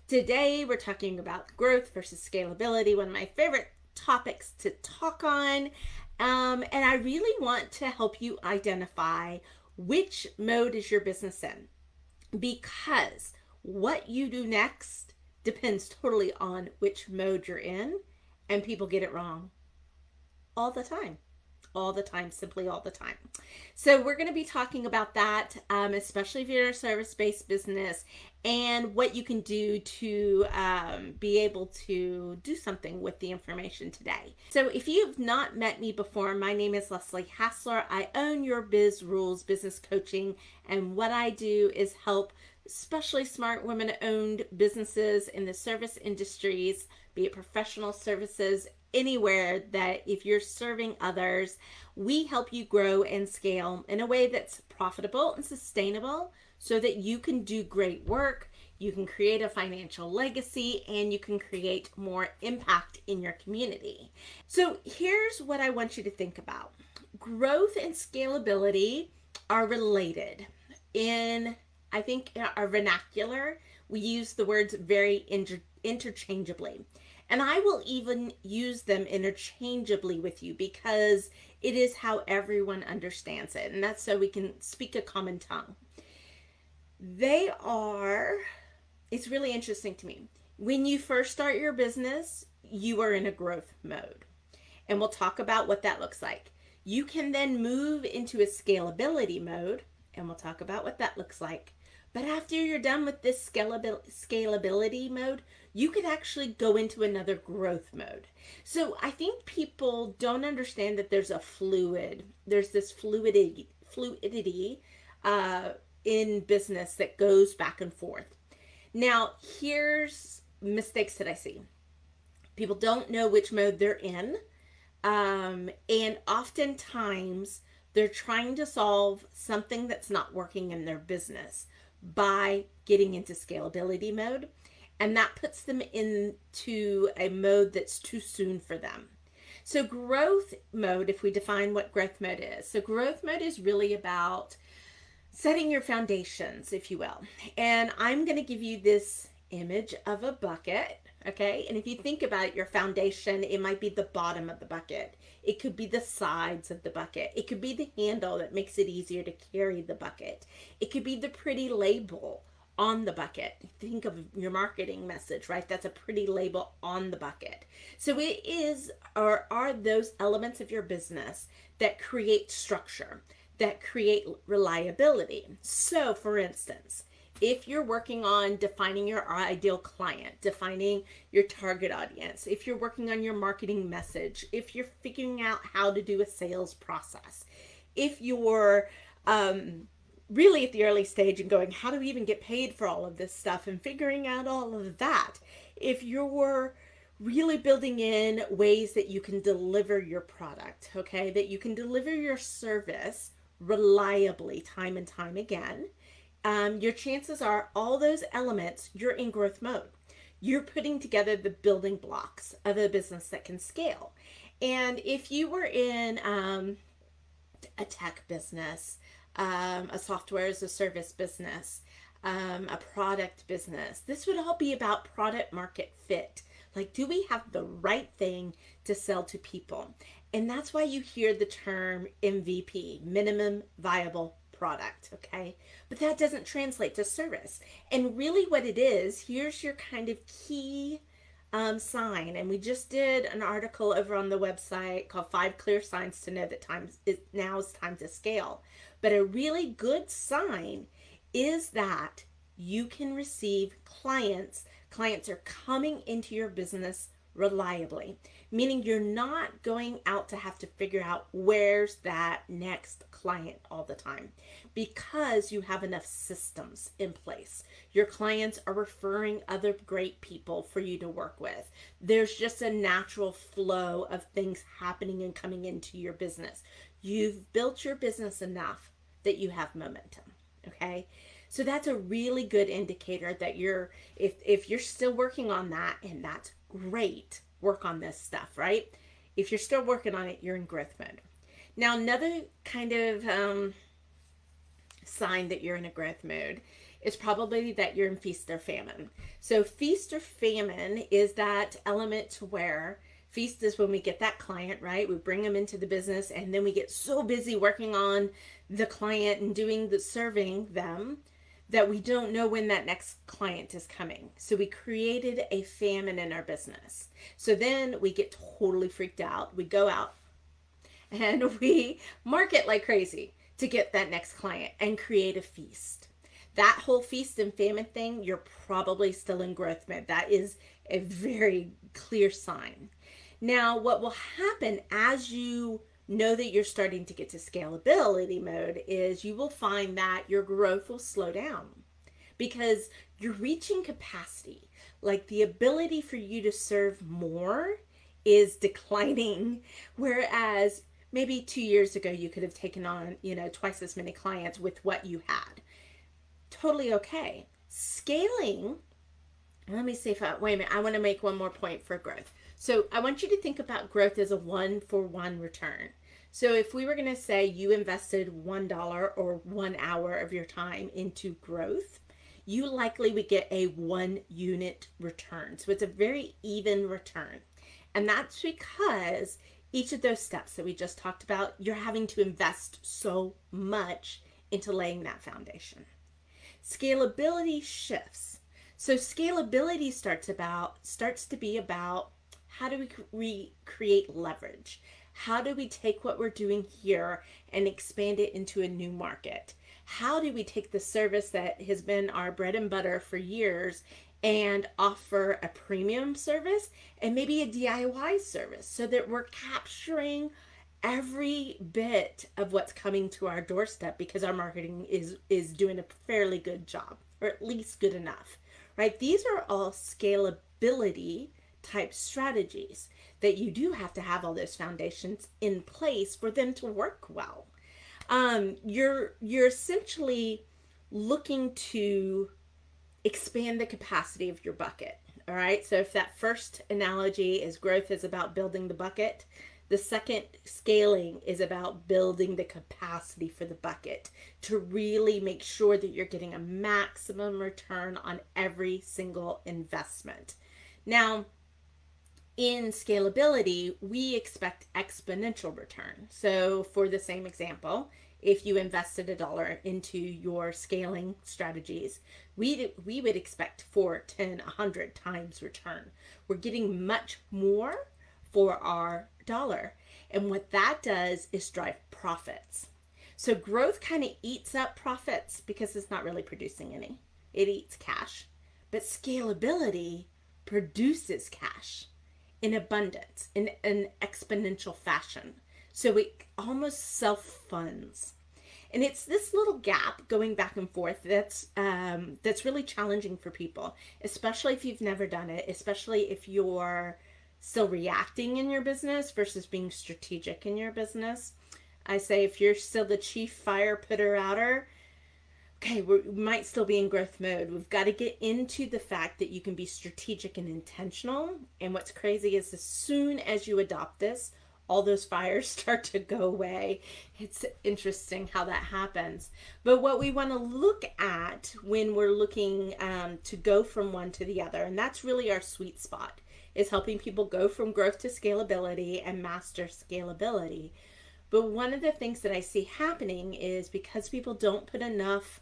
Today, we're talking about growth versus scalability, one of my favorite topics to talk on. And I really want to help you identify which mode is your business in, because what you do next depends totally on which mode you're in, and people get it wrong all the time. All the time, simply all the time. So we're going to be talking about that, especially if you're in a service-based business, and what you can do to be able to do something with the information today. So if you've not met me before, my name is Leslie Hassler. I own Your Biz Rules Business Coaching, and what I do is help especially smart women-owned businesses in the service industries, be it professional services, anywhere that if you're serving others, we help you grow and scale in a way that's profitable and sustainable so that you can do great work, you can create a financial legacy, and you can create more impact in your community. So here's what I want you to think about. Growth and scalability are related. In, I think, our vernacular, we use the words very interchangeably. And I will even use them interchangeably with you because it is how everyone understands it. And that's so we can speak a common tongue. It's really interesting to me. When you first start your business, you are in a growth mode. And we'll talk about what that looks like. You can then move into a scalability mode, and we'll talk about what that looks like. But after you're done with this scalability mode, you could actually go into another growth mode. So I think people don't understand that there's this fluidity in business that goes back and forth. Now, here's mistakes that I see. People don't know which mode they're in. And oftentimes they're trying to solve something that's not working in their business by getting into scalability mode, and that puts them into a mode that's too soon for them. So growth mode, if we define what growth mode is, so growth mode is really about setting your foundations, if you will. And I'm going to give you this image of a bucket, okay? And if you think about your foundation, it might be the bottom of the bucket. It could be the sides of the bucket. It could be the handle that makes it easier to carry the bucket. It could be the pretty label on the bucket. Think of your marketing message, right? That's a pretty label on the bucket. So it is, or are those elements of your business that create structure, that create reliability. So for instance, if you're working on defining your ideal client, defining your target audience, if you're working on your marketing message, if you're figuring out how to do a sales process, if you're really at the early stage and going, how do we even get paid for all of this stuff, and figuring out all of that, if you're really building in ways that you can deliver your product, okay, that you can deliver your service reliably time and time again, your chances are all those elements, you're in growth mode. You're putting together the building blocks of a business that can scale. And if you were in a tech business, a software as a service business, a product business, this would all be about product market fit. Like, do we have the right thing to sell to people? And that's why you hear the term MVP, minimum viable product, okay? But that doesn't translate to service. And really what it is, here's your kind of key sign. And we just did an article over on the website called 5 Clear Signs to Know That Now is Time to Scale. But a really good sign is that you can receive clients. Clients are coming into your business reliably, meaning you're not going out to have to figure out where's that next client all the time, because you have enough systems in place. Your clients are referring other great people for you to work with. There's just a natural flow of things happening and coming into your business. You've built your business enough that you have momentum, okay? So that's a really good indicator that if you're still working on that, and that's great, work on this stuff, right? If you're still working on it, you're in growth mode. Now, another kind of sign that you're in a growth mode it's probably that you're in feast or famine. So feast or famine is that element to where feast is when we get that client, right? We bring them into the business and then we get so busy working on the client and doing the serving them that we don't know when that next client is coming. So we created a famine in our business. So then we get totally freaked out. We go out and we market like crazy to get that next client and create a feast. That whole feast and famine thing, you're probably still in growth mode. That is a very clear sign. Now, what will happen as you know that you're starting to get to scalability mode is you will find that your growth will slow down because you're reaching capacity. Like the ability for you to serve more is declining, whereas maybe 2 years ago you could have taken on, twice as many clients with what you had. Totally okay. Scaling, let me see wait a minute, I want to make one more point for growth. So I want you to think about growth as a 1-for-1 return. So if we were going to say you invested $1 or 1 hour of your time into growth, you likely would get a 1 unit return. So it's a very even return. And that's because each of those steps that we just talked about, you're having to invest so much into laying that foundation. Scalability shifts. So scalability starts to be about how do we create leverage? How do we take what we're doing here and expand it into a new market? How do we take the service that has been our bread and butter for years and offer a premium service and maybe a DIY service so that we're capturing every bit of what's coming to our doorstep because our marketing is doing a fairly good job, or at least good enough, right? These are all scalability type strategies that you do have to have all those foundations in place for them to work well. You're essentially looking to expand the capacity of your bucket. All right. So if that first analogy is growth is about building the bucket, the second, scaling, is about building the capacity for the bucket to really make sure that you're getting a maximum return on every single investment. Now, in scalability, we expect exponential return. So for the same example, if you invested $1 into your scaling strategies, we would expect 4, 10, 100 times return. We're getting much more for our dollar. And what that does is drive profits. So growth kind of eats up profits because it's not really producing any. It eats cash. But scalability produces cash in abundance, in an exponential fashion. So it almost self-funds. And it's this little gap going back and forth that's really challenging for people, especially if you've never done it, especially if you're still reacting in your business versus being strategic in your business. I say if you're still the chief fire putter outer, okay, we might still be in growth mode. We've got to get into the fact that you can be strategic and intentional. And what's crazy is as soon as you adopt this, all those fires start to go away. It's interesting how that happens. But what we want to look at when we're looking to go from one to the other, and that's really our sweet spot, is helping people go from growth to scalability and master scalability. But one of the things that I see happening is because people don't put enough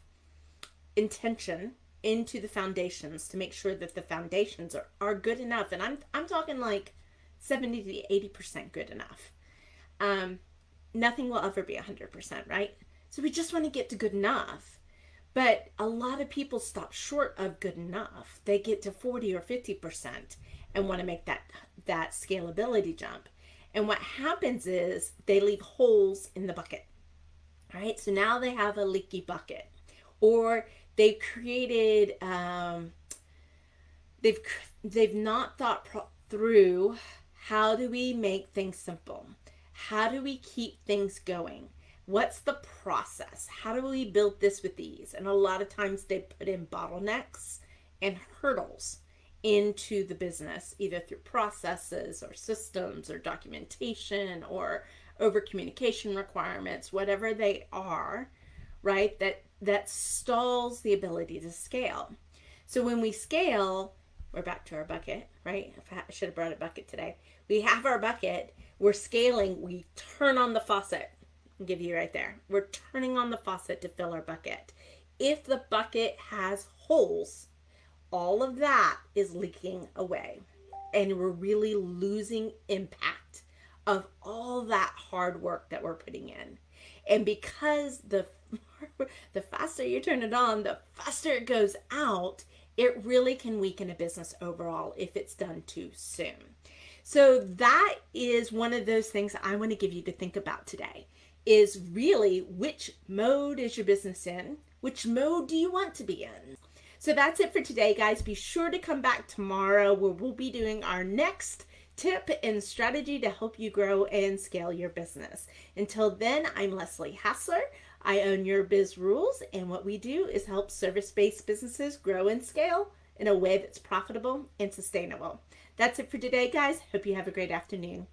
intention into the foundations to make sure that the foundations are good enough. And I'm talking like 70 to 80% good enough. Nothing will ever be 100%, right? So we just want to get to good enough. But a lot of people stop short of good enough. They get to 40 or 50% and want to make that scalability jump. And what happens is they leave holes in the bucket. All right, so now they have a leaky bucket, or they've created, they've not thought through, how do we make things simple? How do we keep things going? What's the process? How do we build this with ease? And a lot of times they put in bottlenecks and hurdles into the business, either through processes or systems or documentation or over communication requirements, whatever they are. right? That stalls the ability to scale. So when we scale, we're back to our bucket, right? I should have brought a bucket today. We have our bucket, we're scaling, we turn on the faucet. I'll give you right there. We're turning on the faucet to fill our bucket. If the bucket has holes, all of that is leaking away. And we're really losing impact of all that hard work that we're putting in. And because the faster you turn it on, the faster it goes out, it really can weaken a business overall if it's done too soon. So that is one of those things I want to give you to think about today, is really which mode is your business in? Which mode do you want to be in? So that's it for today, guys. Be sure to come back tomorrow where we'll be doing our next tip and strategy to help you grow and scale your business. Until then, I'm Leslie Hassler. I own Your Biz Rules, and what we do is help service-based businesses grow and scale in a way that's profitable and sustainable. That's it for today, guys. Hope you have a great afternoon.